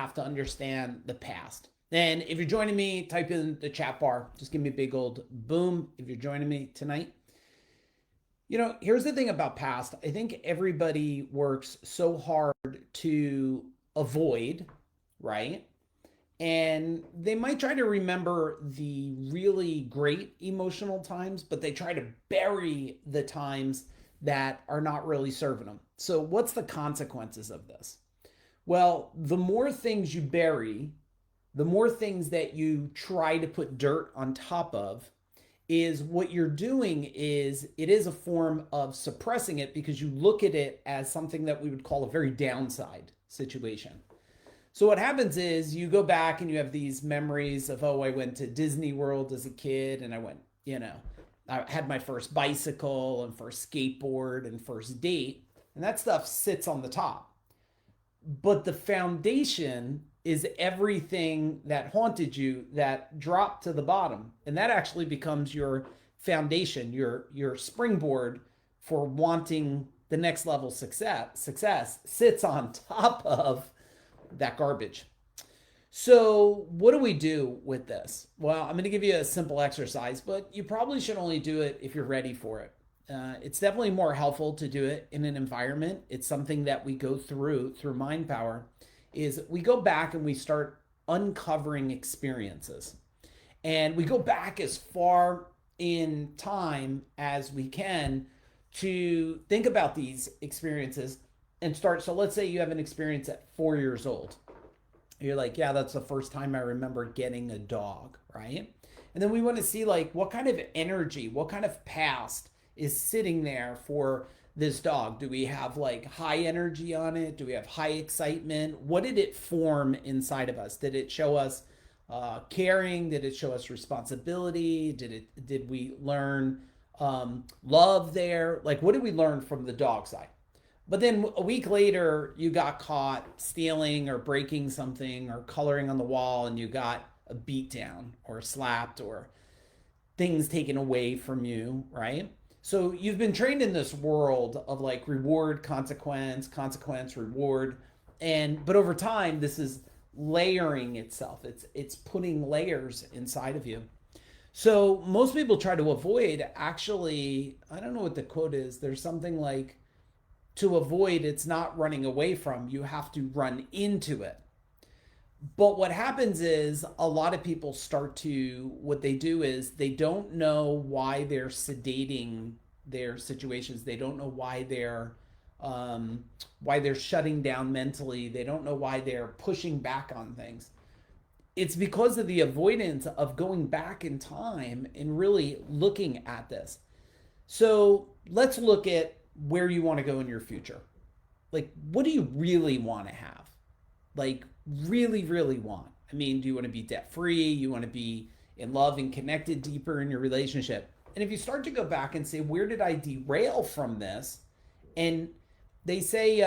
have to understand the past. And if you're joining me, type in the chat bar. Just give me a big old boom if you're joining me tonight. Here's the thing about past. I think everybody works so hard to avoid, right? And they might try to remember the really great emotional times, but they try to bury the times that are not really serving them. So, what's the consequences of this? Well, the more things you bury, the more things that you try to put dirt on top of, is what you're doing is it is a form of suppressing it because you look at it as something that we would call a very downside situation. So what happens is you go back and you have these memories of, oh, I went to Disney World as a kid and I went, I had my first bicycle and first skateboard and first date, and that stuff sits on the top. But the foundation is everything that haunted you that dropped to the bottom. And that actually becomes your foundation, your springboard for wanting the next level success sits on top of that garbage. So, what do we do with this? Well, I'm going to give you a simple exercise, but you probably should only do it if you're ready for it. It's definitely more helpful to do it in an environment. It's something that we go through mind power. Is we go back and we start uncovering experiences, and we go back as far in time as we can to think about these experiences and start. So let's say you have an experience at 4 years old. You're like, yeah, that's the first time I remember getting a dog, right? And then we want to see like what kind of energy, what kind of past is sitting there for this dog. Do we have like high energy on it? Do we have high excitement? What did it form inside of us? Did it show us caring? Did it show us responsibility? Did we learn love there? Like, what did we learn from the dog side? But then a week later, you got caught stealing or breaking something or coloring on the wall, and you got a beat down or slapped or things taken away from you, right? So you've been trained in this world of like reward, consequence, consequence, reward. But over time, this is layering itself. It's putting layers inside of you. So most people try to avoid, actually, I don't know what the quote is. There's something like, to avoid, it's not running away from, you have to run into it. But what happens is a lot of people what they do is they don't know why they're sedating their situations. They don't know why they're shutting down mentally. They don't know why they're pushing back on things. It's because of the avoidance of going back in time and really looking at this. So let's look at where you want to go in your future. Like, what do you really want to have? Like, really, really want? I mean, do you want to be debt free? You want to be in love and connected deeper in your relationship? And if you start to go back and say, where did I derail from this? And they say,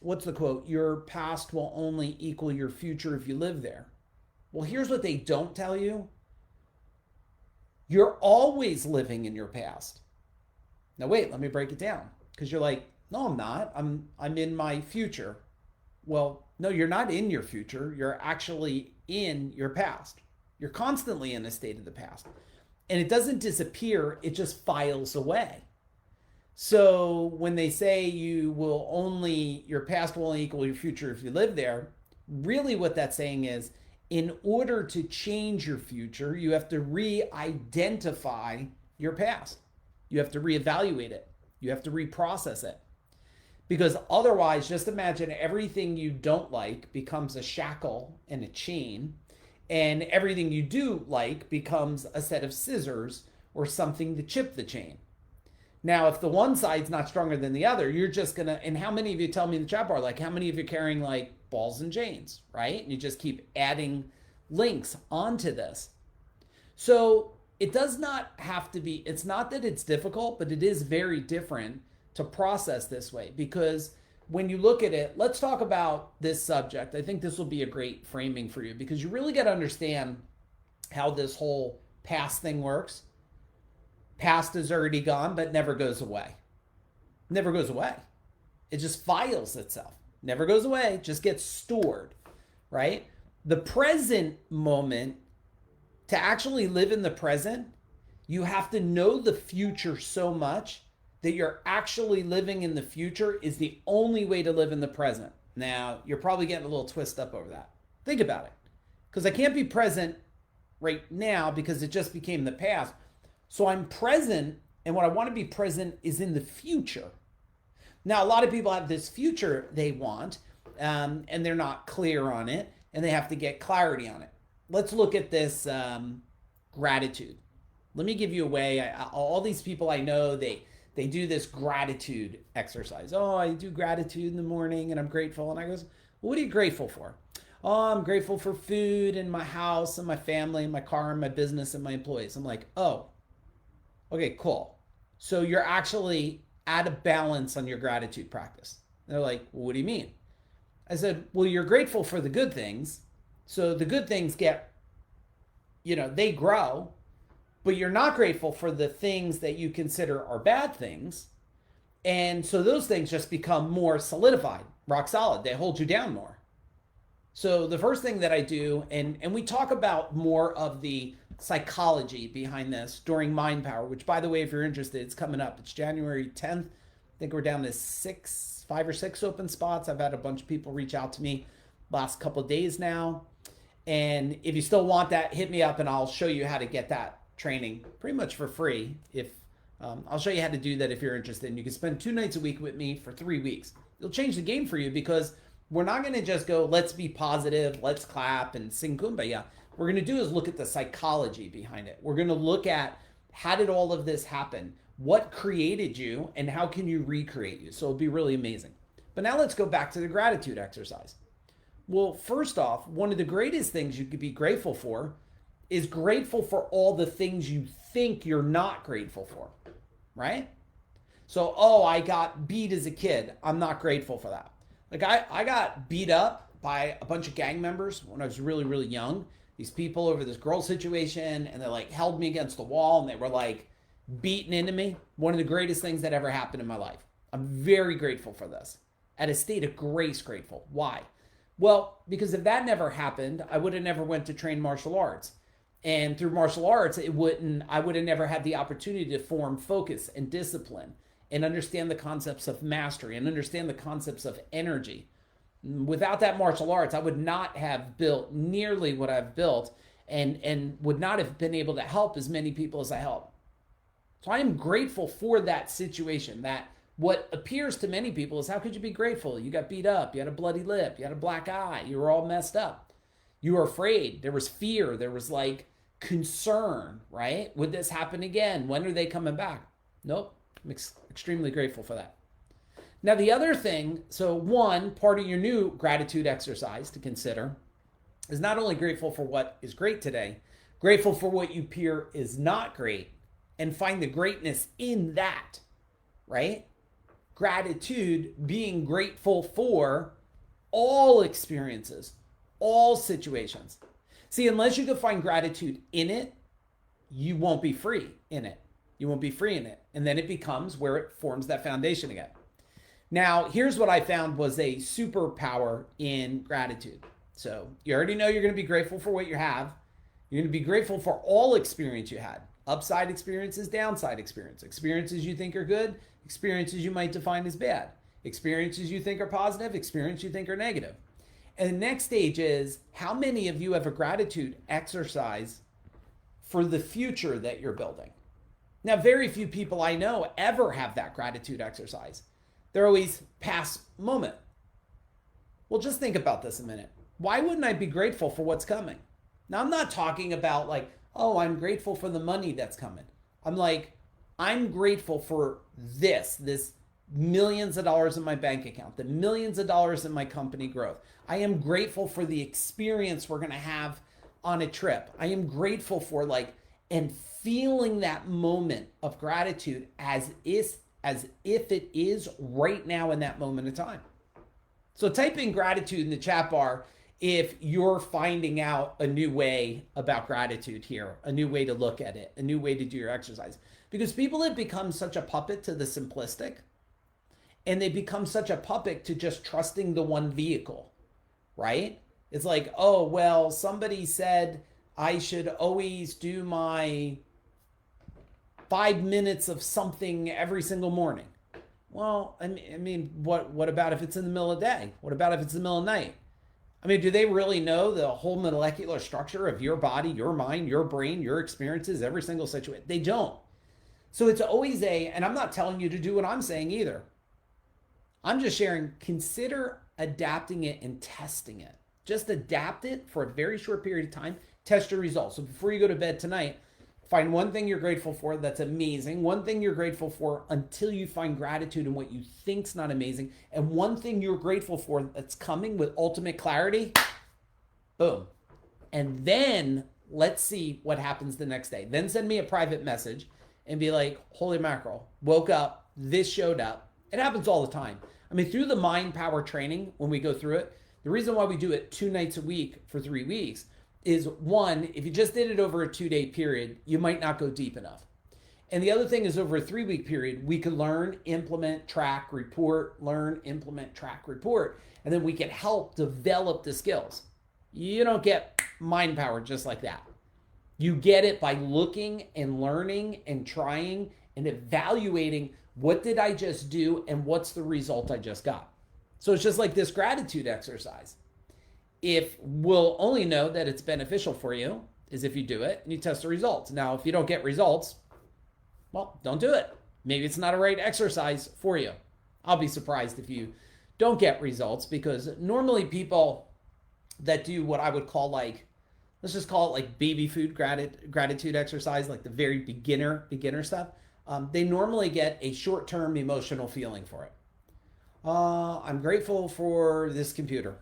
what's the quote? Your past will only equal your future if you live there. Well, here's what they don't tell you. You're always living in your past. Now wait, let me break it down. Because you're like, no, I'm not. I'm in my future. Well, no, you're not in your future. You're actually in your past. You're constantly in a state of the past. And it doesn't disappear, it just files away. So when they say your past will only equal your future if you live there, really what that's saying is, in order to change your future, you have to re-identify your past. You have to reevaluate it. You have to reprocess it. Because otherwise, just imagine everything you don't like becomes a shackle and a chain, and everything you do like becomes a set of scissors or something to chip the chain. Now, if the one side's not stronger than the other, you're just gonna, and how many of you tell me in the chat bar, like how many of you are carrying like balls and chains, right? And you just keep adding links onto this. So it does not have to be, it's not that it's difficult, but it is very different to process this way. Because when you look at it, let's talk about this subject. I think this will be a great framing for you, because you really got to understand how this whole past thing works. Past is already gone, but never goes away. Never goes away. It just files itself. Never goes away, just gets stored, right? The present moment, to actually live in the present, you have to know the future so much that you're actually living in the future is the only way to live in the present. Now, you're probably getting a little twist up over that. Think about it. Because I can't be present right now because it just became the past. So I'm present, and what I want to be present is in the future. Now, a lot of people have this future they want, and they're not clear on it, and they have to get clarity on it. Let's look at this gratitude. Let me give you a way. All these people I know, they do this gratitude exercise. Oh, I do gratitude in the morning, and I'm grateful. And I goes, well, what are you grateful for? Oh, I'm grateful for food and my house and my family and my car and my business and my employees. I'm like, oh, okay, cool. So you're actually at a balance on your gratitude practice. They're like, well, what do you mean? I said, well, you're grateful for the good things. So the good things get, they grow, but you're not grateful for the things that you consider are bad things. And so those things just become more solidified, rock solid. They hold you down more. So the first thing that I do, and we talk about more of the psychology behind this during Mind Power, which, by the way, if you're interested, it's coming up. It's January 10th. I think we're down to 5 or 6 open spots. I've had a bunch of people reach out to me last couple of days now. And if you still want that, hit me up and I'll show you how to get that training pretty much for free. If I'll show you how to do that if you're interested. And you can spend 2 nights a week with me for 3 weeks. It'll change the game for you because we're not going to just go, let's be positive, let's clap and sing kumbaya. What we're going to do is look at the psychology behind it. We're going to look at how did all of this happen? What created you and how can you recreate you? So it'll be really amazing. But now let's go back to the gratitude exercise. Well, first off, one of the greatest things you could be grateful for is grateful for all the things you think you're not grateful for, right? So, oh, I got beat as a kid. I'm not grateful for that. Like I got beat up by a bunch of gang members when I was really, really young. These people over this girl situation, and they like held me against the wall and they were like beating into me. One of the greatest things that ever happened in my life. I'm very grateful for this. At a state of grace grateful. Why? Well, because if that never happened, I would have never went to train martial arts. And through martial arts, I would have never had the opportunity to form focus and discipline and understand the concepts of mastery and understand the concepts of energy. Without that martial arts, I would not have built nearly what I've built and would not have been able to help as many people as I help. So I am grateful for that situation. That what appears to many people is, how could you be grateful? You got beat up, you had a bloody lip, you had a black eye, you were all messed up. You were afraid, there was fear, there was like concern, right? Would this happen again? When are they coming back? Nope, I'm extremely grateful for that. Now the other thing, so one, part of your new gratitude exercise to consider is not only grateful for what is great today, grateful for what you peer is not great, and find the greatness in that, right? Gratitude, being grateful for all experiences, all situations. See, unless you can find gratitude in it, you won't be free in it. You won't be free in it. And then it becomes where it forms that foundation again. Now, here's what I found was a superpower in gratitude. So you already know you're going to be grateful for what you have. You're going to be grateful for all experience you had. Upside experiences, downside experience. Experiences you think are good, experiences you might define as bad. Experiences you think are positive, experiences you think are negative. And the next stage is, how many of you have a gratitude exercise for the future that you're building? Now, very few people I know ever have that gratitude exercise. They're always past moment. Well, just think about this a minute. Why wouldn't I be grateful for what's coming? Now, I'm not talking about like, oh, I'm grateful for the money that's coming. I'm like, I'm grateful for this millions of dollars in my bank account, the millions of dollars in my company growth. I am grateful for the experience we're going to have on a trip. I am grateful for and feeling that moment of gratitude as if it is right now in that moment of time. So type in gratitude in the chat bar if you're finding out a new way about gratitude here, a new way to look at it, a new way to do your exercise. Because people have become such a puppet to the simplistic, and they become such a puppet to just trusting the one vehicle, right? It's like, oh, well, somebody said I should always do my 5 minutes of something every single morning. Well, I mean, what about if it's in the middle of the day? What about if it's in the middle of the night? I mean, do they really know the whole molecular structure of your body, your mind, your brain, your experiences, every single situation? They don't. So it's always and I'm not telling you to do what I'm saying either. I'm just sharing, consider adapting it and testing it. Just adapt it for a very short period of time, test your results. So before you go to bed tonight, find one thing you're grateful for that's amazing, one thing you're grateful for until you find gratitude in what you think's not amazing, and one thing you're grateful for that's coming with ultimate clarity. Boom. And then let's see what happens the next day. Then send me a private message and be like, holy mackerel, woke up, this showed up. It happens all the time. I mean, through the mind power training, when we go through it, the reason why we do it 2 nights a week for 3 weeks is, one, if you just did it over a 2-day period, you might not go deep enough. And the other thing is, over a 3-week period, we can learn, implement, track, report, learn, implement, track, report, and then we can help develop the skills. You don't get mind power just like that. You get it by looking and learning and trying and evaluating, what did I just do and what's the result I just got. So it's just like this gratitude exercise. If we'll only know that it's beneficial for you is if you do it and you test the results. Now, if you don't get results, well, don't do it. Maybe it's not a right exercise for you. I'll be surprised if you don't get results, because normally people that do what I would call, like, let's just call it like baby food gratitude exercise, like the very beginner stuff, they normally get a short-term emotional feeling for it. I'm grateful for this computer.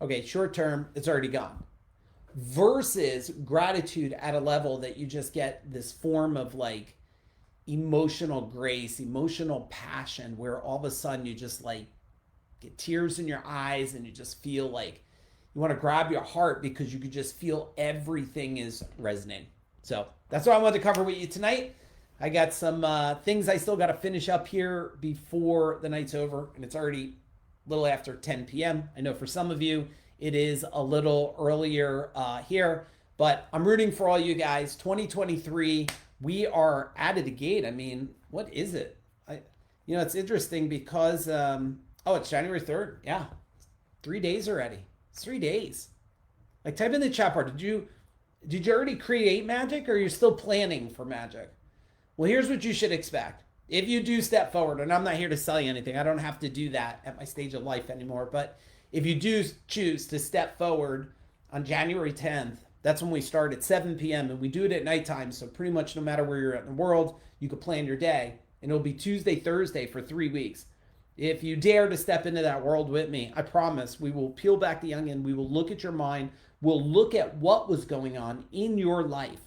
Okay, short term, it's already gone. Versus gratitude at a level that you just get this form of like emotional grace, emotional passion, where all of a sudden you just like get tears in your eyes and you just feel like you want to grab your heart because you could just feel everything is resonating. So that's what I wanted to cover with you tonight. I got some things I still got to finish up here before the night's over, and it's already a little after 10 p.m. I know for some of you it is a little earlier here, but I'm rooting for all you guys. 2023, we are out of the gate. I mean, what is it? It's interesting because it's January 3rd. Yeah, 3 days already. It's 3 days. Like, type in the chat bar. Did you already create magic, or are you still planning for magic? Well, here's what you should expect. If you do step forward, and I'm not here to sell you anything, I don't have to do that at my stage of life anymore, but if you do choose to step forward on January 10th, that's when we start at 7 p.m. and we do it at nighttime, so pretty much no matter where you're at in the world, you can plan your day, and it'll be Tuesday, Thursday for 3 weeks. If you dare to step into that world with me, I promise we will peel back the onion, we will look at your mind, we'll look at what was going on in your life.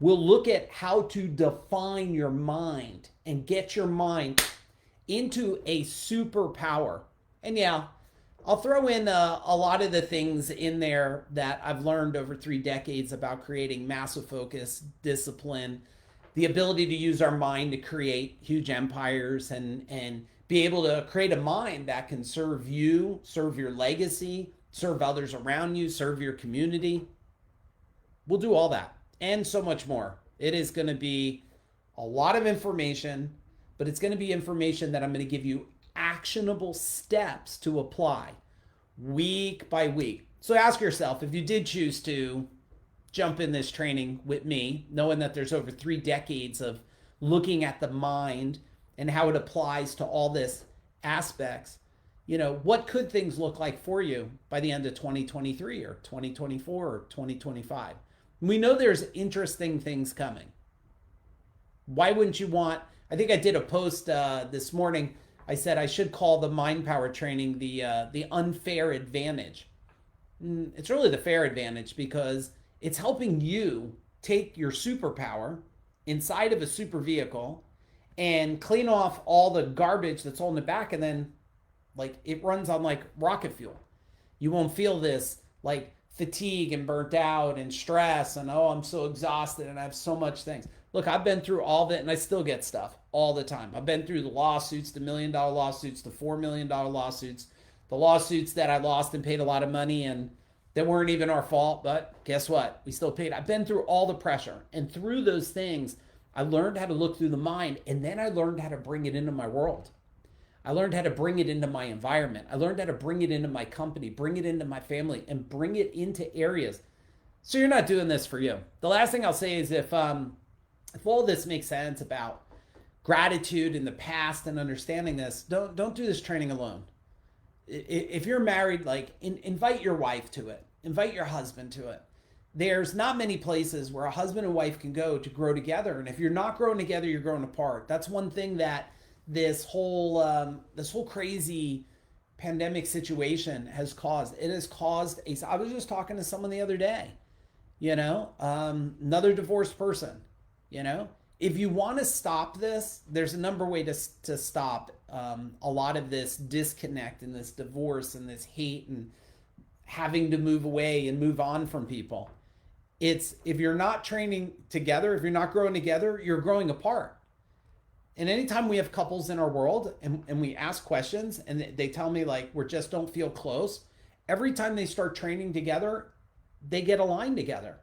We'll look at how to define your mind and get your mind into a superpower. And yeah, I'll throw in a lot of the things in there that I've learned over 3 decades about creating massive focus, discipline, the ability to use our mind to create huge empires, and be able to create a mind that can serve you, serve your legacy, serve others around you, serve your community. We'll do all that and so much more. It is going to be a lot of information, but it's going to be information that I'm going to give you actionable steps to apply week by week. So ask yourself, if you did choose to jump in this training with me, knowing that there's over 3 decades of looking at the mind and how it applies to all this aspects, what could things look like for you by the end of 2023 or 2024 or 2025? We know there's interesting things coming. Why wouldn't you want, I think I did a post this morning. I said I should call the mind power training the unfair advantage. It's really the fair advantage, because it's helping you take your superpower inside of a super vehicle and clean off all the garbage that's holding it back, and then like it runs on like rocket fuel. You won't feel this like fatigue and burnt out and stress and, oh, I'm so exhausted and I have so much things. Look, I've been through all of it and I still get stuff all the time. I've been through the lawsuits, the $1 million lawsuits, the $4 million lawsuits, the lawsuits that I lost and paid a lot of money and that weren't even our fault, but guess what? We still paid. I've been through all the pressure. And through those things, I learned how to look through the mind, and then I learned how to bring it into my world. I learned how to bring it into my environment. I learned how to bring it into my company, bring it into my family, and bring it into areas. So you're not doing this for you. The last thing I'll say is if all this makes sense about gratitude in the past and understanding this, don't do this training alone. If you're married, like invite your wife to it, invite your husband to it. There's not many places where a husband and wife can go to grow together, and if you're not growing together, you're growing apart. That's one thing that this whole crazy pandemic situation has caused. It has caused a. I was just talking to someone the other day, another divorced person. If you want to stop this, there's a number of ways to stop a lot of this disconnect and this divorce and this hate and having to move away and move on from people. It's if you're not training together, if you're not growing together, you're growing apart. And anytime we have couples in our world and we ask questions and they tell me like we just don't feel close, every time they start training together, they get aligned together.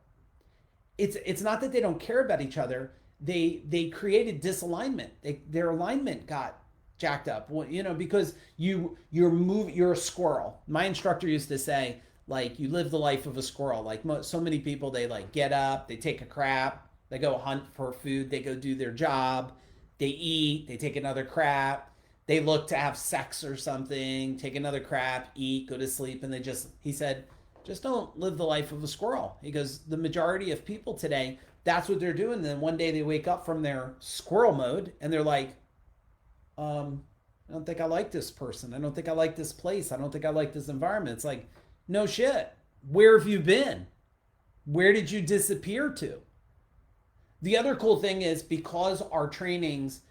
It's not that they don't care about each other. They created disalignment. Their alignment got jacked up. Because you're a squirrel. My instructor used to say, like, you live the life of a squirrel. Like so many people, they like get up, they take a crap, they go hunt for food, they go do their job, they eat, they take another crap, they look to have sex or something, take another crap, eat, go to sleep, and he said, just don't live the life of a squirrel. He goes, the majority of people today, that's what they're doing. And then one day they wake up from their squirrel mode and they're like, I don't think I like this person. I don't think I like this place. I don't think I like this environment. It's like, no shit. Where have you been? Where did you disappear to? The other cool thing is because our trainings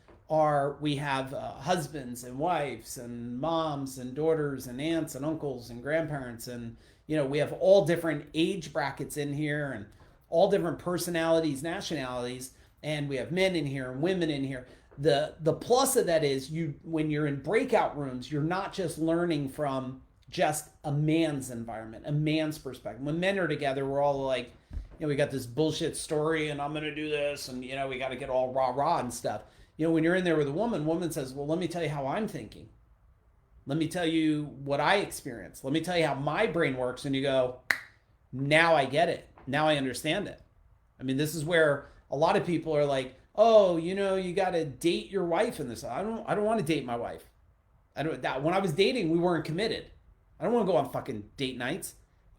we have husbands and wives and moms and daughters and aunts and uncles and grandparents. And, we have all different age brackets in here and all different personalities, nationalities. And we have men in here and women in here. The plus of that is when you're in breakout rooms, you're not just learning from just a man's environment, a man's perspective. When men are together, we're all like, we got this bullshit story and I'm going to do this. And, we got to get all rah and stuff. When you're in there with a woman says, well, let me tell you how I'm thinking. Let me tell you what I experienced. Let me tell you how my brain works. And you go, now I get it. Now I understand it. I mean, this is where a lot of people are like, oh, you got to date your wife in this. I don't want to date my wife. When I was dating, we weren't committed. I don't want to go on fucking date nights.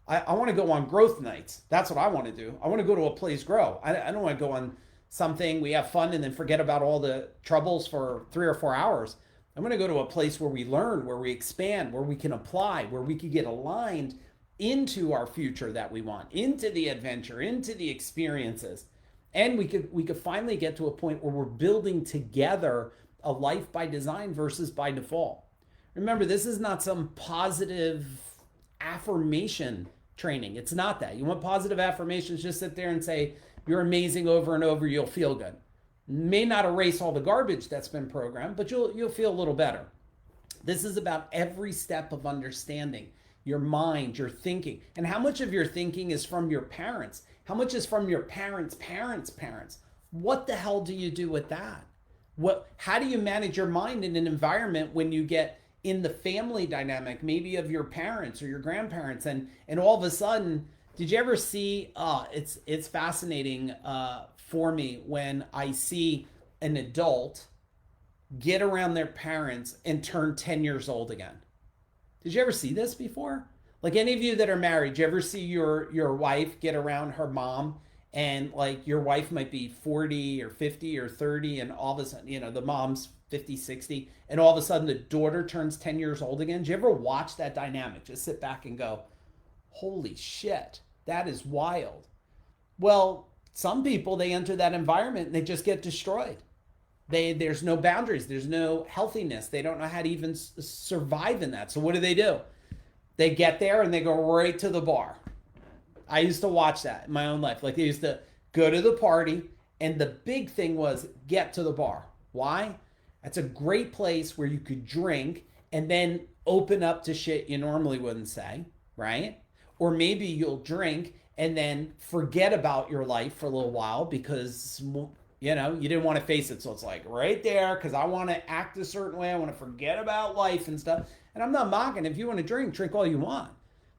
I want to go on growth nights. That's what I want to do. I want to go to a place grow. I don't want to go on something, we have fun and then forget about all the troubles for 3 or 4 hours. I'm going to go to a place where we learn, where we expand, where we can apply, where we can get aligned into our future that we want, into the adventure, into the experiences. And we could finally get to a point where we're building together a life by design versus by default. Remember, this is not some positive affirmation training. It's not that. You want positive affirmations, just sit there and say, you're amazing over and over, you'll feel good. May not erase all the garbage that's been programmed, but you'll feel a little better. This is about every step of understanding your mind, your thinking, and how much of your thinking is from your parents. How much is from your parents' parents? What the hell do you do with that? How do you manage your mind in an environment when you get in the family dynamic, maybe of your parents or your grandparents, and all of a sudden, did you ever see, it's fascinating for me when I see an adult get around their parents and turn 10 years old again. Did you ever see this before? Like any of you that are married, did you ever see your wife get around her mom and like your wife might be 40 or 50 or 30 and all of a sudden, the mom's 50, 60, and all of a sudden the daughter turns 10 years old again? Did you ever watch that dynamic? Just sit back and go, holy shit, that is wild. Well, some people, they enter that environment and they just get destroyed. There's no boundaries. There's no healthiness. They don't know how to even survive in that. So what do? They get there and they go right to the bar. I used to watch that in my own life. Like they used to go to the party and the big thing was get to the bar. Why? That's a great place where you could drink and then open up to shit you normally wouldn't say, right? Or maybe you'll drink and then forget about your life for a little while because you didn't want to face it. So it's like right there because I want to act a certain way. I want to forget about life and stuff. And I'm not mocking. If you want to drink all you want.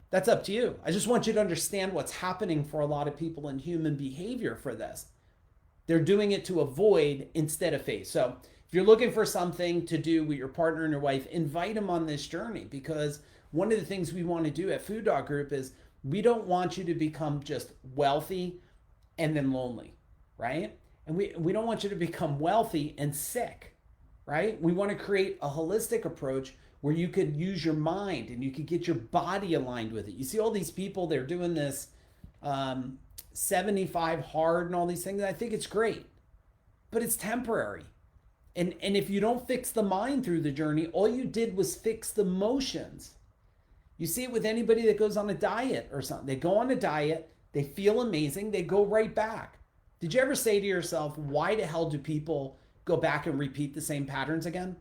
That's up to you. I just want you to understand what's happening for a lot of people in human behavior for this. They're doing it to avoid instead of face. So if you're looking for something to do with your partner and your wife, invite them on this journey, because one of the things we want to do at Food Dog Group is we don't want you to become just wealthy and then lonely, right? And we don't want you to become wealthy and sick, right? We want to create a holistic approach where you could use your mind and you could get your body aligned with it. You see all these people, they're doing this 75 hard and all these things. I think it's great, but it's temporary. And if you don't fix the mind through the journey, all you did was fix the motions. You see it with anybody that goes on a diet or something. They go on a diet, they feel amazing, they go right back. Did you ever say to yourself, why the hell do people go back and repeat the same patterns again?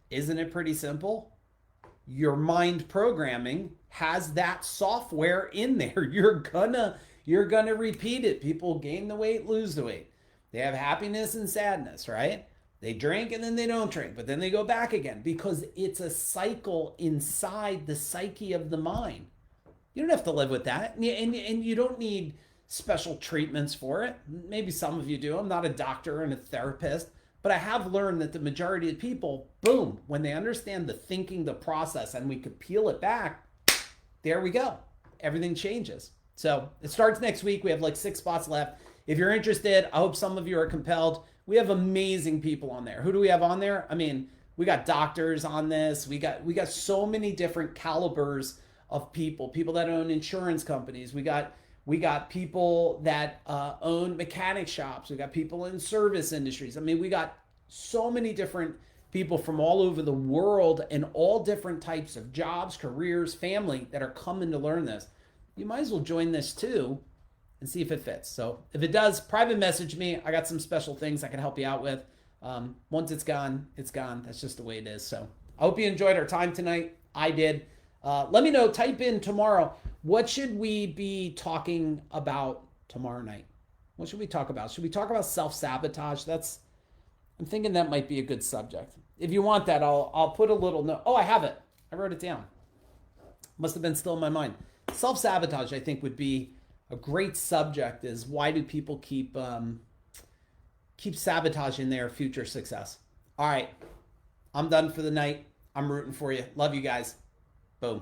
Isn't it pretty simple? Your mind programming has that software in there. You're gonna repeat it. People gain the weight, lose the weight. They have happiness and sadness, right? They drink and then they don't drink, but then they go back again because it's a cycle inside the psyche of the mind. You don't have to live with that. And you don't need special treatments for it. Maybe some of you do. I'm not a doctor and a therapist, but I have learned that the majority of people, boom, when they understand the thinking, the process, and we could peel it back, there we go. Everything changes. So it starts next week. We have like 6 spots left. If you're interested, I hope some of you are compelled. We have amazing people on there. Who do we have on there? I mean, we got doctors on this. We got so many different calibers of people that own insurance companies. We got people that own mechanic shops. We got people in service industries. I mean, we got so many different people from all over the world and all different types of jobs, careers, family that are coming to learn this. You might as well join this too and see if it fits. So if it does, private message me. I got some special things I can help you out with. Once it's gone, it's gone. That's just the way it is. So I hope you enjoyed our time tonight. I did. Let me know, type in tomorrow, what should we be talking about tomorrow night? What should we talk about? Should we talk about self-sabotage? I'm thinking that might be a good subject. If you want that, I'll put a little note. Oh, I have it. I wrote it down. Must have been still in my mind. Self-sabotage, I think, would be a great subject. Is why do people keep sabotaging their future success? All right, I'm done for the night. I'm rooting for you. Love you guys. Boom.